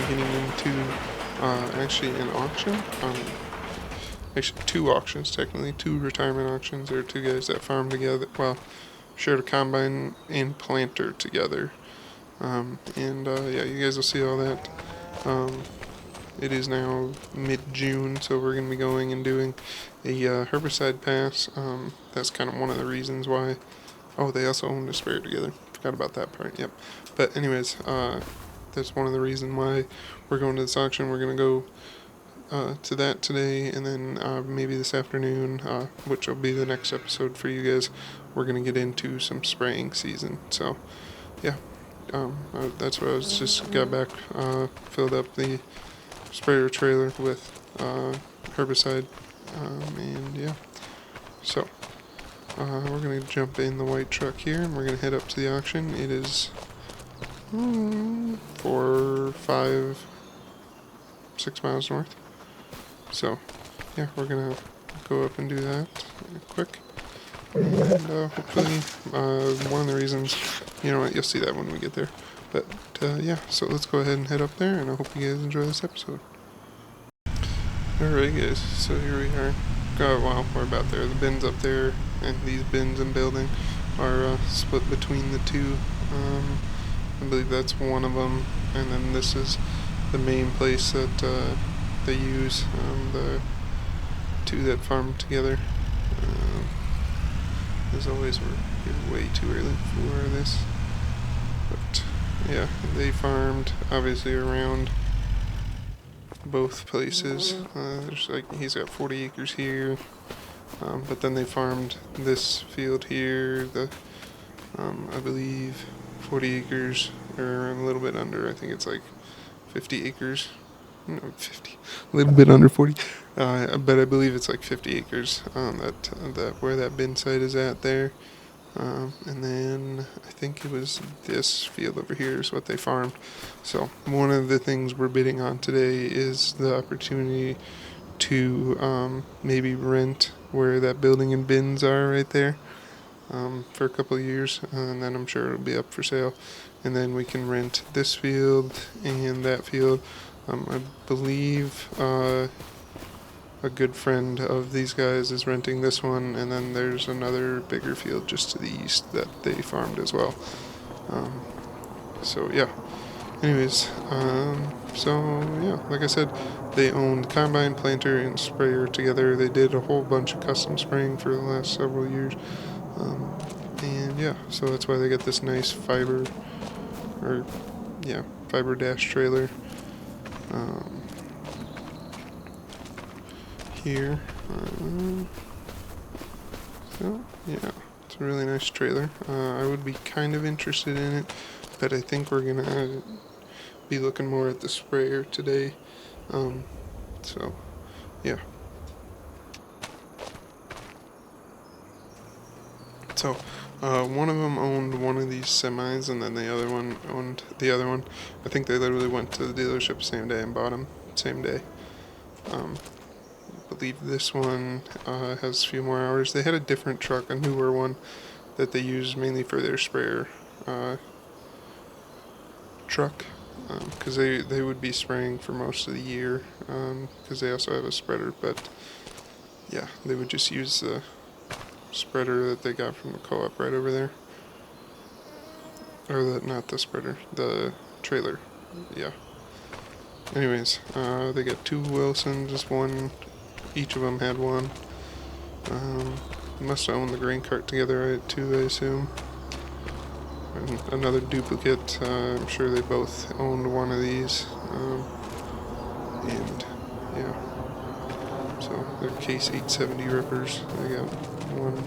getting into actually an auction. Actually, two auctions technically, two retirement auctions. There are two guys that farm together. Well, shared a combine and planter together. Yeah, you guys will see all that. It is now mid-June, so we're going to be going and doing a herbicide pass. That's kind of one of the reasons why. Oh, they also owned a sprayer together. Forgot about that part. Yep. But anyways, that's one of the reasons why we're going to this auction. We're going to go to that today, and then maybe this afternoon, which will be the next episode for you guys, we're going to get into some spraying season. So, yeah, that's what I was just got back, filled up the sprayer trailer with herbicide, and yeah, so we're going to jump in the white truck here, and we're going to head up to the auction. It is 4, 5, 6 miles north. So, yeah, we're gonna go up and do that quick. And hopefully, one of the reasons, you know what, you'll see that when we get there. But, yeah, so let's go ahead and head up there, and I hope you guys enjoy this episode. Alright, guys, so here we are. Well, we're about there. The bins up there, and these bins and building are split between the two. I believe that's one of them, and then this is the main place that they use, the two that farm together. As always, we're here way too early for this, but yeah, they farmed obviously around both places. There's like, he's got 40 acres here, but then they farmed this field here, I believe 40 acres, or a little bit under. I think it's like 50 acres. No, 50. A little bit under 40. But I believe it's like 50 acres that where that bin site is at there. And then I think it was this field over here is what they farmed. So one of the things we're bidding on today is the opportunity to maybe rent where that building and bins are right there for a couple of years, and then I'm sure it'll be up for sale. And then we can rent this field and that field. I believe a good friend of these guys is renting this one, and then there's another bigger field just to the east that they farmed as well. So yeah. Anyways, so yeah, like I said, they owned combine, planter, and sprayer together. They did a whole bunch of custom spraying for the last several years. And yeah, so that's why they got this nice fiber dash trailer. Here. So, yeah, it's a really nice trailer. I would be kind of interested in it, but I think we're gonna be looking more at the sprayer today. So, yeah. So, one of them owned one of these semis, and then the other one owned the other one. I think they literally went to the dealership same day and bought them same day. I believe this one has a few more hours. They had a different truck, a newer one, that they use mainly for their sprayer truck, because they would be spraying for most of the year, because they also have a spreader, but yeah, they would just use the spreader that they got from the co-op right over there. Or not the spreader, the trailer. Yeah. Anyways, they got two Wilsons, just one. Each of them had one. Must have owned the grain cart together too, I assume. And another duplicate. I'm sure they both owned one of these. And yeah. So they're Case 870 rippers. They got one.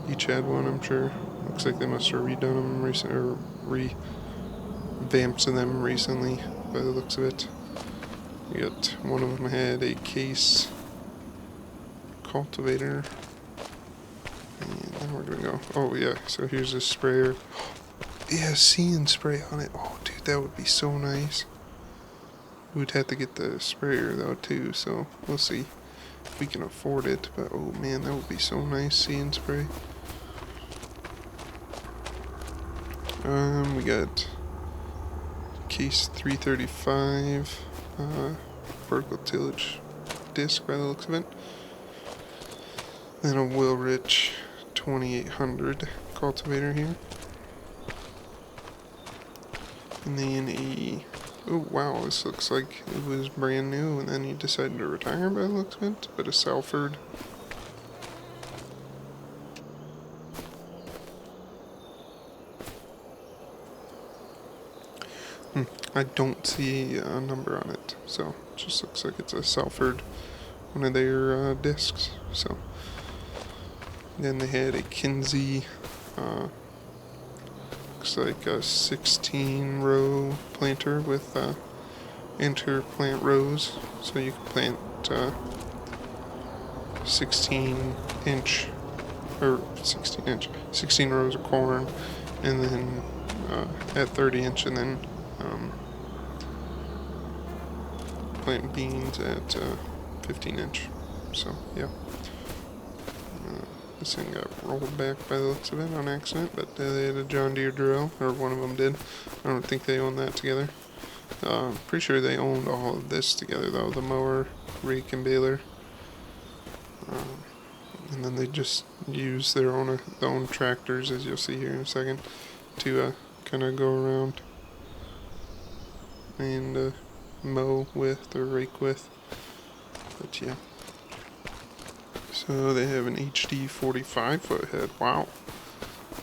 Each had one, I'm sure. Looks like they must have redone them recently, or revamped them recently, by the looks of it. You got one of them had a Case cultivator, and then we're gonna go. Oh yeah, so here's a sprayer. Yeah, See & Spray on it. Oh dude, that would be so nice. We'd have to get the sprayer though too, so we'll see if we can afford it. But oh man, that would be so nice, See & Spray. We got Case 335 vertical tillage disc by the looks of it. Then a Wilrich 2800 cultivator here. And then a, oh wow, this looks like it was brand new and then he decided to retire by the looks of it, but a Salford. I don't see a number on it, so it just looks like it's a Salford, one of their discs. So then they had a Kinsey, looks like a 16 row planter with interplant rows, so you can plant 16 rows of corn, and then at 30 inch, and then plant beans at 15 inch. So yeah, this thing got rolled back by the looks of it on accident, but they had a John Deere drill, or one of them did. I don't think they own that together. Pretty sure they owned all of this together though, the mower, rake, and baler. And then they just use their own tractors, as you'll see here in a second, to kind of go around and mow with or rake with. But yeah. So they have an HD 45 foot head. Wow.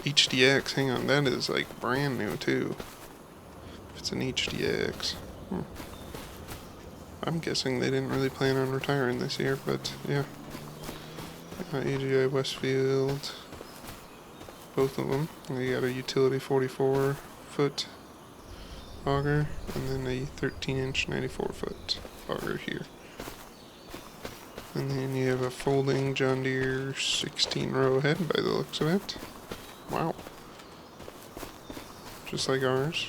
HDX, hang on, that is like brand new too. If it's an HDX. I'm guessing they didn't really plan on retiring this year, but yeah. AGI Westfield, both of them. They got a utility 44 foot auger, and then a 13 inch 94 foot auger here. And then you have a folding John Deere 16 row head by the looks of it. Wow. Just like ours.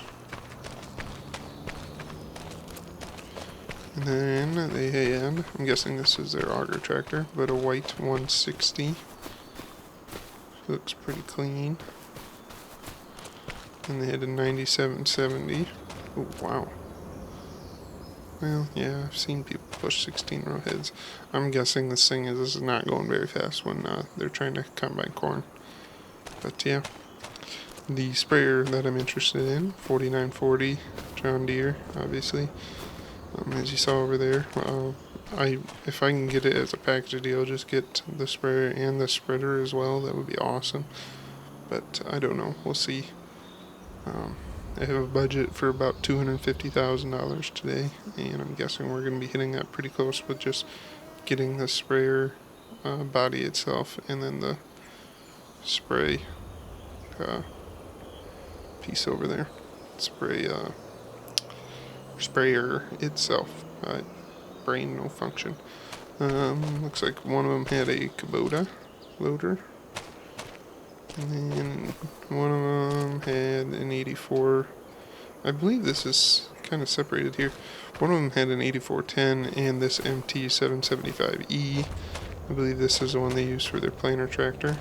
And then they had, I'm guessing this is their auger tractor, but a white 160. Looks pretty clean. And they had a 9770. Oh, wow. Well, yeah, I've seen people push 16 row heads. I'm guessing this thing is not going very fast when they're trying to combine corn. But yeah, the sprayer that I'm interested in, 4940 John Deere, obviously. As you saw over there, if I can get it as a package deal, just get the sprayer and the spreader as well. That would be awesome. But I don't know. We'll see. I have a budget for about $250,000 today, and I'm guessing we're going to be hitting that pretty close with just getting the sprayer body itself and then the spray piece over there. Sprayer itself. Brain no function. Looks like one of them had a Kubota loader. And then one of them had an 84. I believe this is kind of separated here. One of them had an 8410 and this MT775E. I believe this is the one they use for their planer tractor.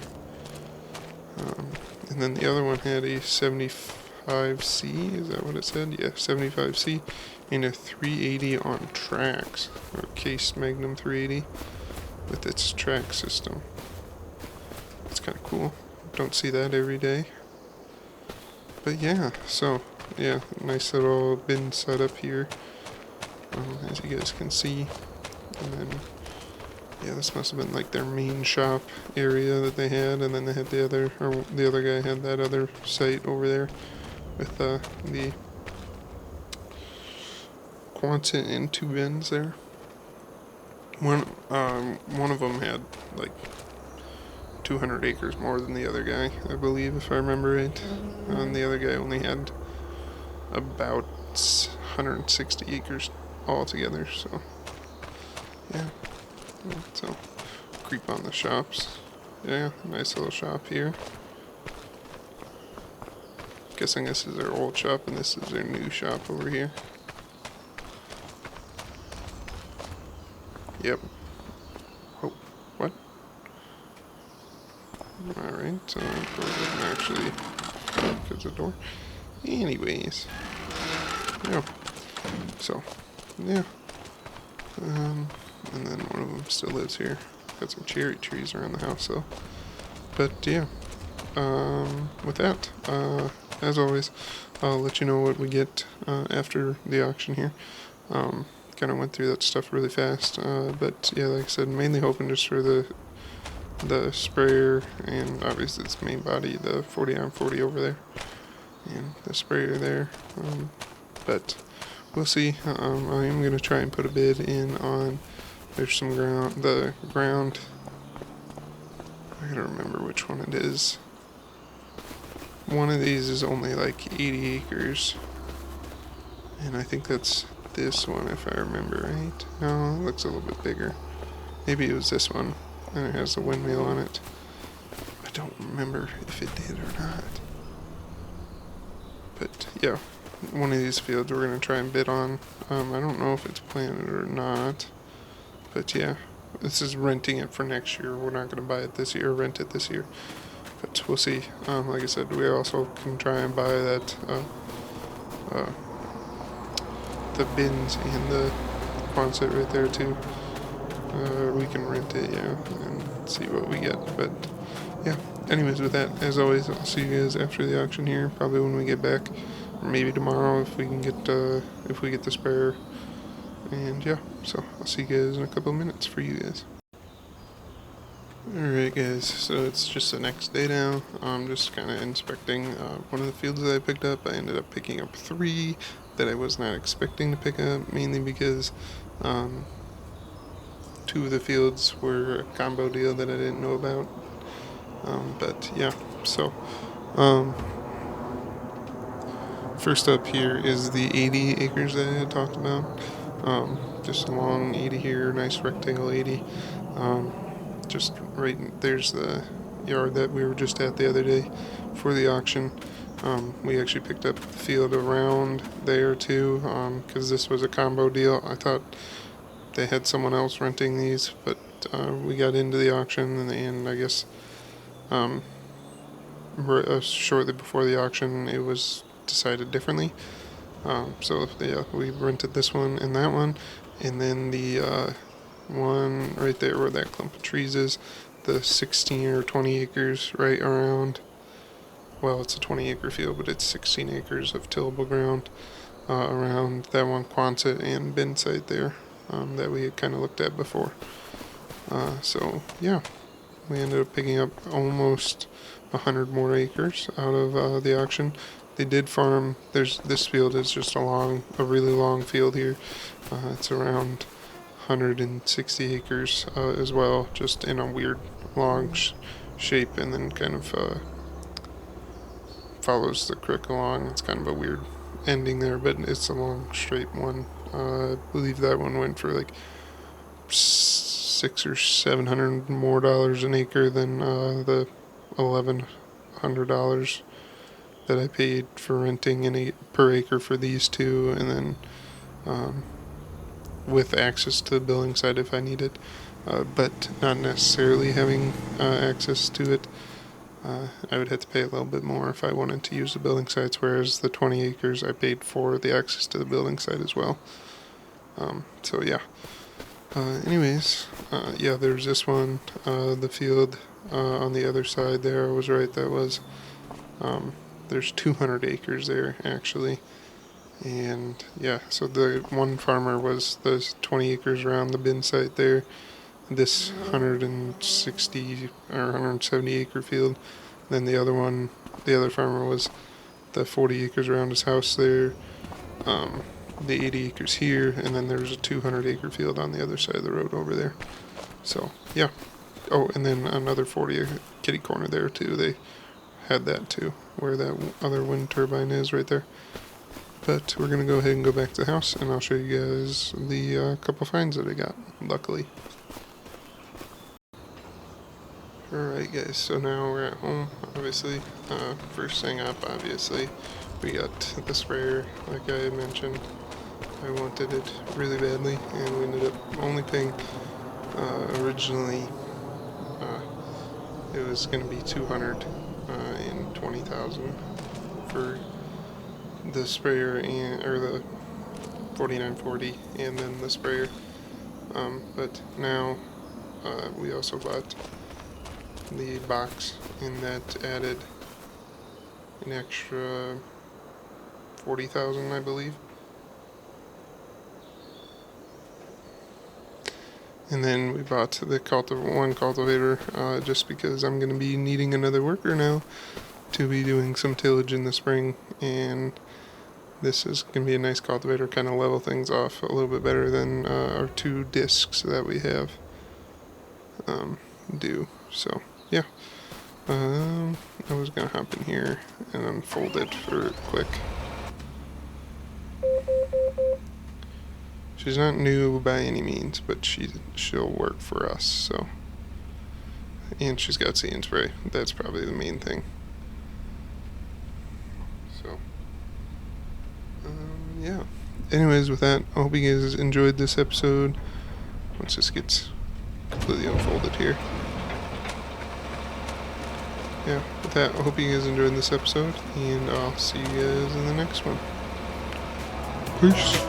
And then the other one had a 75C. Is that what it said? Yeah, 75C. And a 380 on tracks. Or Case Magnum 380 with its track system. It's kind of cool. Don't see that every day. But yeah, so yeah, nice little bin setup here, as you guys can see. And then yeah, this must have been like their main shop area that they had, and then they had the other guy had that other site over there with the Quonset and two bins there. One of them had like 200 acres more than the other guy, I believe, if I remember right. And the other guy only had about 160 acres altogether, so yeah. So, creep on the shops. Yeah, nice little shop here. Guessing this is their old shop and this is their new shop over here. Yep. Oh, what? Alright, so I actually close the door. Anyways. yeah. So, yeah. And then one of them still lives here. Got some cherry trees around the house, though. But yeah, with that, as always, I'll let you know what we get after the auction here. Kind of went through that stuff really fast, but yeah, like I said, mainly hoping just for the sprayer and obviously its main body, the 40-on-40 over there, and the sprayer there. But we'll see. I am gonna try and put a bid in on. There's some ground. The ground. I gotta remember which one it is. One of these is only like 80 acres, and I think that's this one if I remember right. No, it looks a little bit bigger. Maybe it was this one, and it has a windmill on it. I don't remember if it did or not. But yeah, one of these fields we're gonna try and bid on. I don't know if it's planted or not, but yeah, this is renting it for next year. We're not gonna buy it this year, rent it this year, but we'll see. Like I said, we also can try and buy that the bins and the Quonset right there too. We can rent it, yeah, and see what we get. But yeah, anyways, with that, as always, I'll see you guys after the auction here, probably when we get back, or maybe tomorrow if we can get if we get the sprayer. And yeah, so I'll see you guys in a couple of minutes for you guys. Alright guys, so it's just the next day now. I'm just kind of inspecting one of the fields that I picked up. I ended up picking up 3 that I was not expecting to pick up, mainly because 2 of the fields were a combo deal that I didn't know about. But yeah, so first up here is the 80 acres that I had talked about. Just a long 80 here, nice rectangle 80. Just right there's the yard that we were just at the other day for the auction. We actually picked up the field around there too, because this was a combo deal. I thought they had someone else renting these, but we got into the auction and I guess shortly before the auction it was decided differently. So yeah, we rented this one and that one, and then the one right there where that clump of trees is, the 16 or 20 acres right around, well, it's a 20-acre field, but it's 16 acres of tillable ground around that one Quonset and bin site there that we had kind of looked at before. So yeah, we ended up picking up almost 100 more acres out of the auction. They did farm. This field is just a really long field here. It's around 160 acres as well, just in a weird long shape, and then kind of follows the creek along. It's kind of a weird ending there, but it's a long straight one. I believe that one went for like $600 or $700 more an acre than the $1,100 that I paid for renting per acre for these 2, and then with access to the building site if I needed, but not necessarily having access to it. I would have to pay a little bit more if I wanted to use the building sites, whereas the 20 acres I paid for the access to the building site as well. So yeah. Anyways, yeah, there's this one, the field on the other side there. I was right, that was, there's 200 acres there actually. And yeah, so the one farmer was those 20 acres around the bin site there. This 160 or 170 acre field. Then the other farmer was the 40 acres around his house there. The 80 acres here, and then there's a 200 acre field on the other side of the road over there. So yeah. Oh, and then another 40 kitty corner there too. They had that too, where that other wind turbine is right there. But we're going to go ahead and go back to the house, and I'll show you guys the couple finds that I got, luckily. Alright guys, so now we're at home, obviously. First thing up, obviously, we got the sprayer, like I had mentioned. I wanted it really badly, and we ended up only paying, originally, it was going to be $220,000 for the sprayer or the 4940 and then the sprayer. But now we also bought the box, and that added an extra 40,000, I believe. And then we bought the one cultivator just because I'm going to be needing another worker now to be doing some tillage in the spring, and this is going to be a nice cultivator, kind of level things off a little bit better than our 2 discs that we have do. So yeah, I was going to hop in here and unfold it for quick. She's not new by any means, but she'll work for us, so. And she's got See and Spray. That's probably the main thing. So, yeah. Anyways, with that, I hope you guys enjoyed this episode. Once this gets completely unfolded here. Yeah, with that, I hope you guys enjoyed this episode, and I'll see you guys in the next one. Peace.